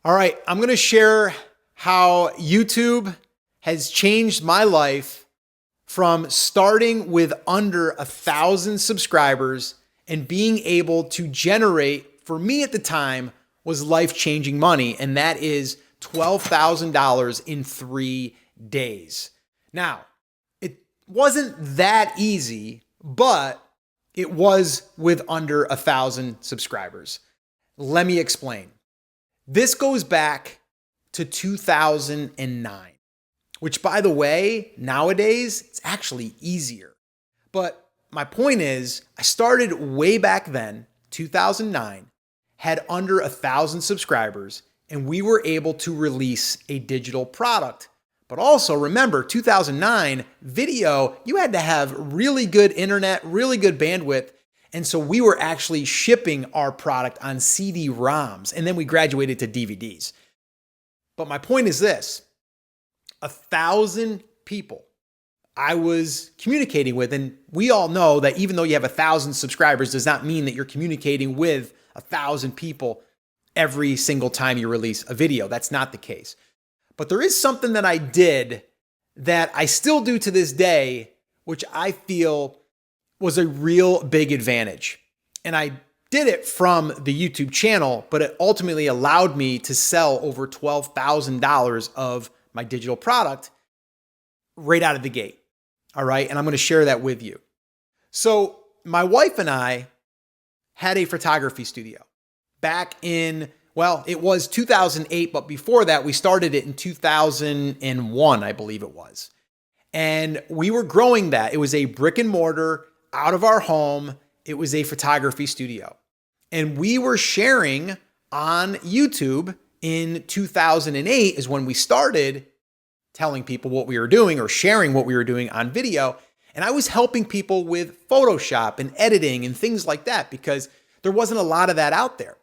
All right, I'm going to share how YouTube has changed my life from starting with under 1,000 subscribers and being able to generate, for me at the time, was life-changing money, and that is $12,000 in 3 days. Now, it wasn't that easy, but it was with under 1,000 subscribers. Let me explain. This goes back to 2009, which, by the way, nowadays, it's actually easier. But my point is, I started way back then, 2009, had under 1,000 subscribers, and we were able to release a digital product. But also remember, 2009, video, you had to have really good internet, really good bandwidth. And so we were actually shipping our product on CD-ROMs, and then we graduated to DVDs. But my point is this: 1,000 people I was communicating with, and we all know that even though you have 1,000 subscribers does not mean that you're communicating with 1,000 people every single time you release a video. That's not the case. But there is something that I did that I still do to this day, which I feel was a real big advantage. And I did it from the YouTube channel, but it ultimately allowed me to sell over $12,000 of my digital product right out of the gate. All right. And I'm going to share that with you. So my wife and I had a photography studio back in, well, it was 2008, but before that, we started it in 2001, I believe it was. And we were growing that. It was a brick and mortar out of our home. It was a photography studio. And we were sharing on YouTube in 2008 is when we started telling people what we were doing or sharing what we were doing on video. And I was helping people with Photoshop and editing and things like that because there wasn't a lot of that out there.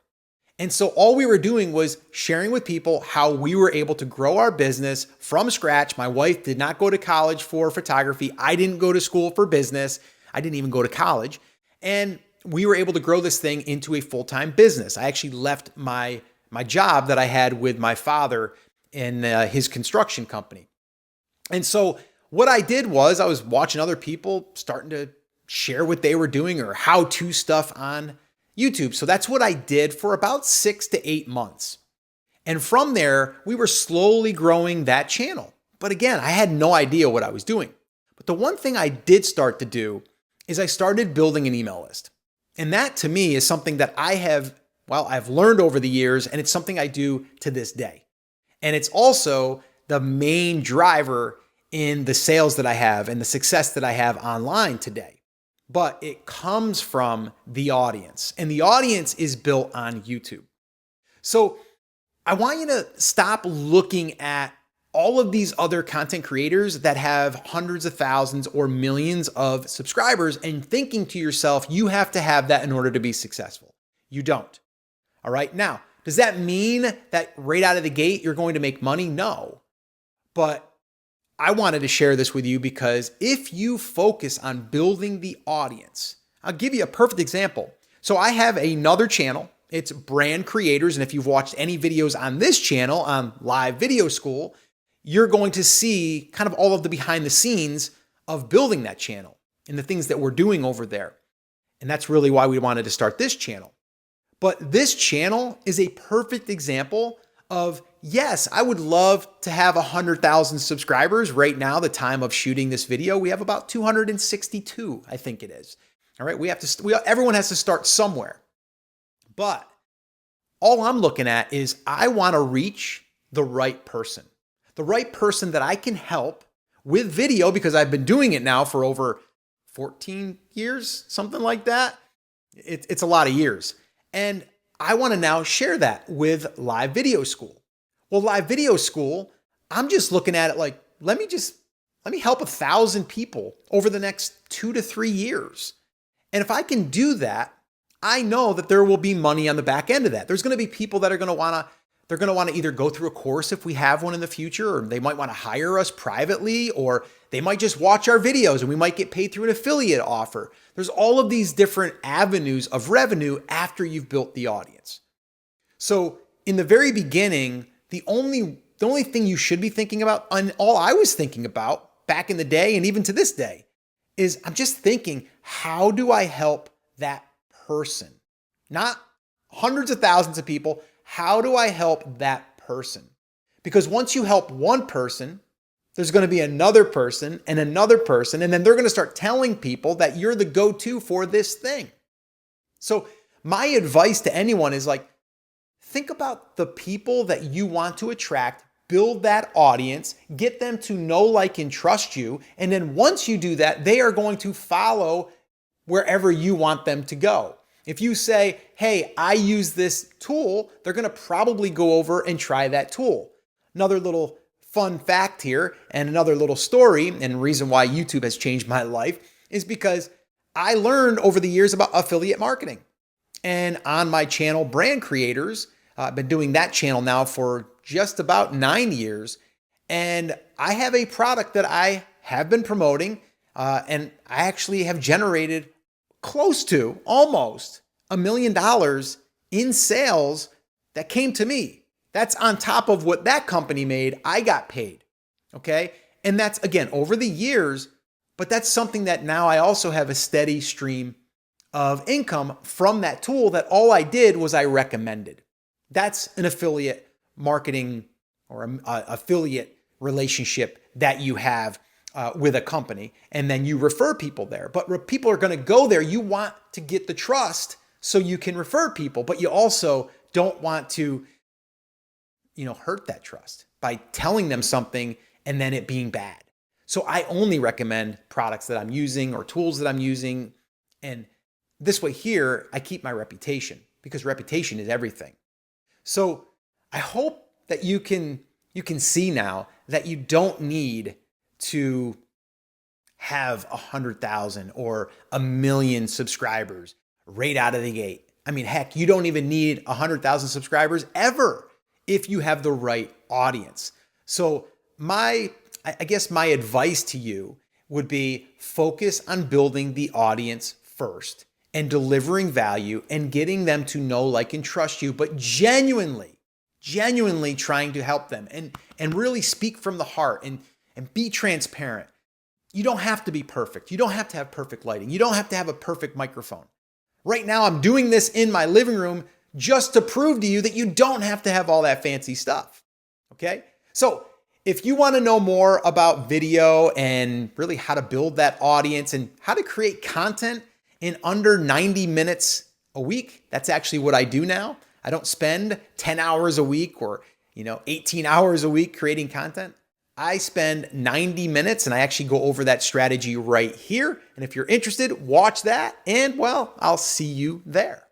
And so all we were doing was sharing with people how we were able to grow our business from scratch. My wife did not go to college for photography. I didn't go to school for business. I didn't even go to college. And we were able to grow this thing into a full-time business. I actually left my job that I had with my father in his construction company. And so what I did was I was watching other people starting to share what they were doing or how-to stuff on YouTube. So that's what I did for about 6 to 8 months. And from there, we were slowly growing that channel. But again, I had no idea what I was doing. But the one thing I did start to do is I started building an email list. And that to me is something that I've learned over the years, and it's something I do to this day. And it's also the main driver in the sales that I have and the success that I have online today. But it comes from the audience, and the audience is built on YouTube. So I want you to stop looking at all of these other content creators that have hundreds of thousands or millions of subscribers and thinking to yourself, you have to have that in order to be successful. You don't. All right. Now, does that mean that right out of the gate, you're going to make money? No. But I wanted to share this with you because if you focus on building the audience, I'll give you a perfect example. So I have another channel. It's Brand Creators. And if you've watched any videos on this channel on Live Video School, you're going to see kind of all of the behind the scenes of building that channel and the things that we're doing over there. And that's really why we wanted to start this channel. But this channel is a perfect example of, yes, I would love to have 100,000 subscribers. Right now, the time of shooting this video, we have about 262, I think it is. All right, everyone has to start somewhere. But all I'm looking at is I want to reach the right person that I can help with video because I've been doing it now for over 14 years, something like that. It's a lot of years. And I want to now share that with Live Video School. Well, Live Video School, I'm just looking at it like, let me help 1,000 people over the next 2 to 3 years. And if I can do that, I know that there will be money on the back end of that. There's going to be people that are going to want to either go through a course if we have one in the future, or they might want to hire us privately, or they might just watch our videos and we might get paid through an affiliate offer. There's all of these different avenues of revenue after you've built the audience. So in the very beginning, the only thing you should be thinking about, and all I was thinking about back in the day and even to this day, is I'm just thinking, how do I help that person? Not hundreds of thousands of people. How do I help that person? Because once you help one person, there's going to be another person, and then they're going to start telling people that you're the go-to for this thing. So my advice to anyone is like, think about the people that you want to attract, build that audience, get them to know, like, and trust you. And then once you do that, they are going to follow wherever you want them to go. If you say, hey, I use this tool, they're going to probably go over and try that tool. Another little fun fact here and another little story, and reason why YouTube has changed my life is because I learned over the years about affiliate marketing. And on my channel, Brand Creators, I've been doing that channel now for just about 9 years. And I have a product that I have been promoting, and I actually have generated close to almost $1 million in sales that came to me. That's on top of what that company made. I got paid. Okay. And that's, again, over the years, but that's something that now I also have a steady stream of income from that tool that all I did was I recommended. That's an affiliate marketing or an affiliate relationship that you have with a company, and then you refer people there. But people are going to go there. You want to get the trust so you can refer people, but you also don't want to, hurt that trust by telling them something and then it being bad. So I only recommend products that I'm using or tools that I'm using. And this way here, I keep my reputation, because reputation is everything. So I hope that you can see now that you don't need to have 100,000 or 1 million subscribers right out of the gate. I mean, heck, you don't even need 100,000 subscribers ever if you have the right audience. So I guess my advice to you would be focus on building the audience first and delivering value and getting them to know, like, and trust you, but genuinely trying to help them and really speak from the heart and be transparent. You don't have to be perfect. You don't have to have perfect lighting. You don't have to have a perfect microphone. Right now, I'm doing this in my living room just to prove to you that you don't have to have all that fancy stuff. Okay? So if you want to know more about video and really how to build that audience and how to create content in under 90 minutes a week, that's actually what I do now. I don't spend 10 hours a week or 18 hours a week creating content. I spend 90 minutes, and I actually go over that strategy right here. And if you're interested, watch that, and well, I'll see you there.